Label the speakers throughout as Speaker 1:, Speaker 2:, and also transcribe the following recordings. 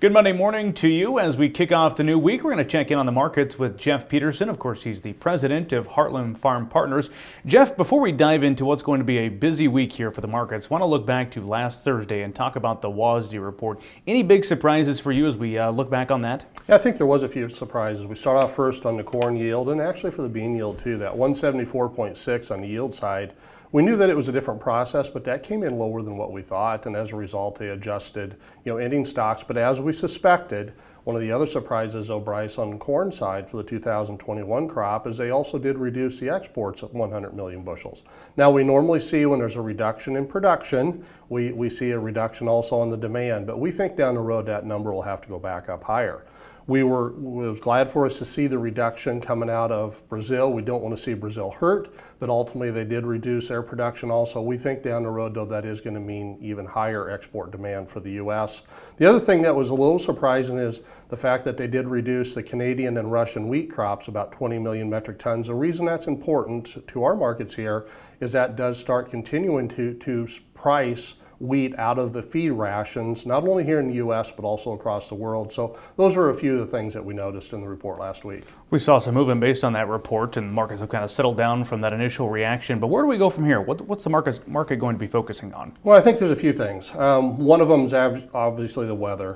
Speaker 1: Good Monday morning to you. As we kick off the new week, we're going to check in on the markets with Jeff Peterson. Of course, he's the president of Heartland Farm Partners. Jeff, before we dive into what's going to be a busy week here for the markets, want to look back to last Thursday and talk about the WASDE report. Any big surprises for you as we look back on that?
Speaker 2: Yeah, I think there was a few surprises. We start off first on the corn yield and actually for the bean yield too. That 174.6 on the yield side. We knew that it was a different process, but that came in lower than what we thought, and as a result, they adjusted, ending stocks. But as we suspected, one of the other surprises, Bryce, on the corn side for the 2021 crop is they also did reduce the exports of 100 million bushels. Now, we normally see when there's a reduction in production, we see a reduction also on the demand, but we think down the road that number will have to go back up higher. It was glad for us to see the reduction coming out of Brazil. We don't want to see Brazil hurt, but ultimately they did reduce their production also. We think down the road, though, that is going to mean even higher export demand for the U.S. The other thing that was a little surprising is the fact that they did reduce the Canadian and Russian wheat crops about 20 million metric tons. The reason that's important to our markets here is that does start continuing to price wheat out of the feed rations, not only here in the U.S., but also across the world. So those are a few of the things that we noticed in the report last week.
Speaker 1: We saw some movement based on that report, and markets have kind of settled down from that initial reaction. But where do we go from here? What's the market going to be focusing on?
Speaker 2: Well, I think there's a few things. One of them is obviously the weather.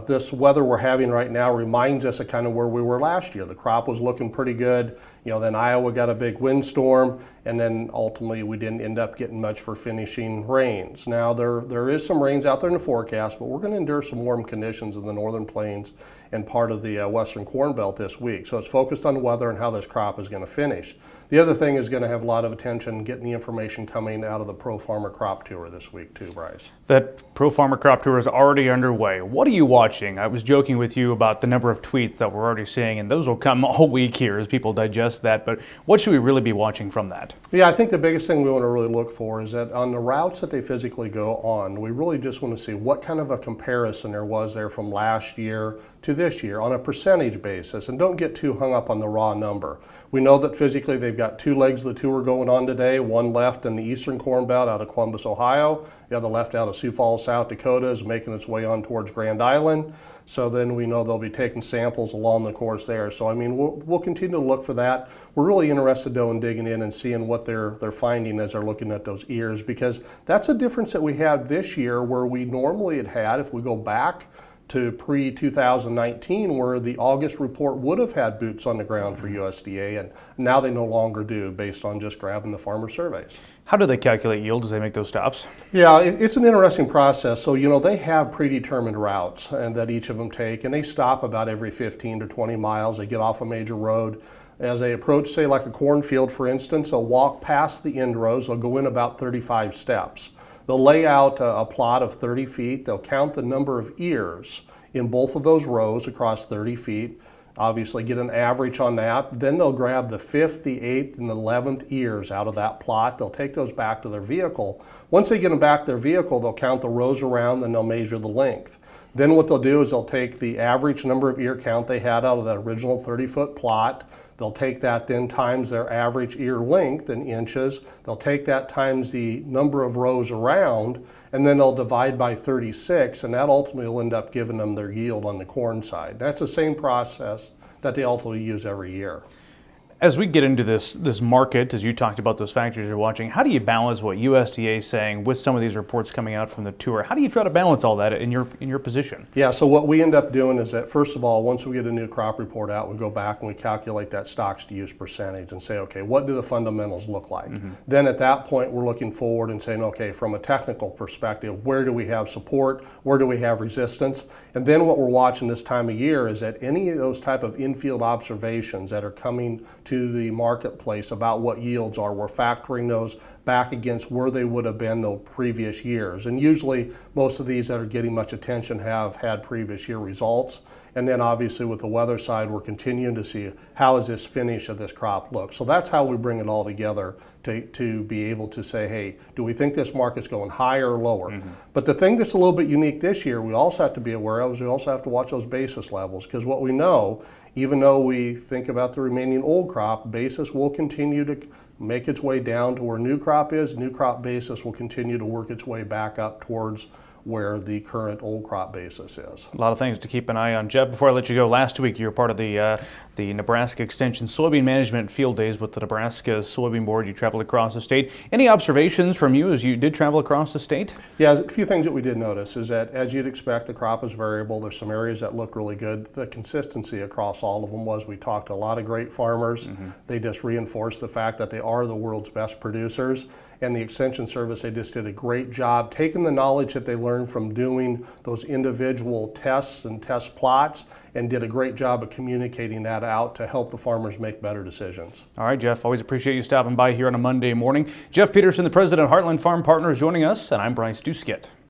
Speaker 2: This weather we're having right now reminds us of kind of where we were last year. The crop was looking pretty good. Then Iowa got a big windstorm, and then ultimately we didn't end up getting much for finishing rains. Now there is some rains out there in the forecast, but we're going to endure some warm conditions in the northern plains and part of the western corn belt this week. So it's focused on the weather and how this crop is going to finish. The other thing is going to have a lot of attention getting the information coming out of the Pro Farmer Crop Tour this week too, Bryce.
Speaker 1: That Pro Farmer Crop Tour is already underway. What are you watching? I was joking with you about the number of tweets that we're already seeing, and those will come all week here as people digest that. But what should we really be watching from that?
Speaker 2: Yeah, I think the biggest thing we want to really look for is that on the routes that they physically go on, we really just want to see what kind of a comparison there was there from last year to this year on a percentage basis, and don't get too hung up on the raw number. We know that physically they've got two legs of the tour going on today, one left in the eastern corn belt out of Columbus, Ohio, the other left out of Sioux Falls, South Dakota, is making its way on towards Grand Island. So then we know they'll be taking samples along the course there. So I mean, we'll continue to look for that. We're really interested though in digging in and seeing what they're finding as they're looking at those ears, because that's a difference that we had this year where we normally had, if we go back to pre-2019, where the August report would have had boots on the ground for USDA, and now they no longer do based on just grabbing the farmer surveys.
Speaker 1: How do they calculate yield as they make those stops?
Speaker 2: Yeah, it's an interesting process. So, they have predetermined routes and that each of them take, and they stop about every 15 to 20 miles. They get off a major road. As they approach, say, like a cornfield, for instance, they'll walk past the end rows. They'll go in about 35 steps. They'll lay out a plot of 30 feet. They'll count the number of ears in both of those rows across 30 feet, obviously get an average on that. Then they'll grab the 5th, the 8th, and the 11th ears out of that plot. They'll take those back to their vehicle. Once they get them back to their vehicle, they'll count the rows around, and they'll measure the length. Then what they'll do is they'll take the average number of ear count they had out of that original 30-foot plot. They'll take that then times their average ear length in inches. They'll take that times the number of rows around, and then they'll divide by 36, and that ultimately will end up giving them their yield on the corn side. That's the same process that they ultimately use every year.
Speaker 1: As we get into this market, as you talked about those factors you're watching, how do you balance what USDA is saying with some of these reports coming out from the tour? How do you try to balance all that in your position?
Speaker 2: Yeah, so what we end up doing is that, first of all, once we get a new crop report out, we go back and we calculate that stocks to use percentage and say, okay, what do the fundamentals look like? Then at that point, we're looking forward and saying, okay, from a technical perspective, where do we have support? Where do we have resistance? And then what we're watching this time of year is that any of those type of in-field observations that are coming to the marketplace about what yields are, we're factoring those back against where they would have been the previous years. And usually most of these that are getting much attention have had previous year results. And then obviously with the weather side, we're continuing to see how is this finish of this crop look. So that's how we bring it all together to be able to say, hey, do we think this market's going higher or lower? But the thing that's a little bit unique this year, we also have to be aware of is we also have to watch those basis levels, because what we know, even though we think about the remaining old crop, basis will continue to make its way down to where new crop is. New crop basis will continue to work its way back up towards where the current old crop basis is.
Speaker 1: A lot of things to keep an eye on. Jeff, before I let you go, last week you were part of the Nebraska Extension Soybean Management Field Days with the Nebraska Soybean Board. You traveled across the state. Any observations from you as you did travel across the state?
Speaker 2: Yeah, a few things that we did notice is that, as you'd expect, the crop is variable. There's some areas that look really good. The consistency across all of them was we talked to a lot of great farmers. They just reinforced the fact that they are the world's best producers. And the Extension Service, they just did a great job taking the knowledge that they learned from doing those individual tests and test plots, and did a great job of communicating that out to help the farmers make better decisions.
Speaker 1: All right, Jeff, always appreciate you stopping by here on a Monday morning. Jeff Peterson, the president of Heartland Farm Partners, joining us, and I'm Bryce Duskett.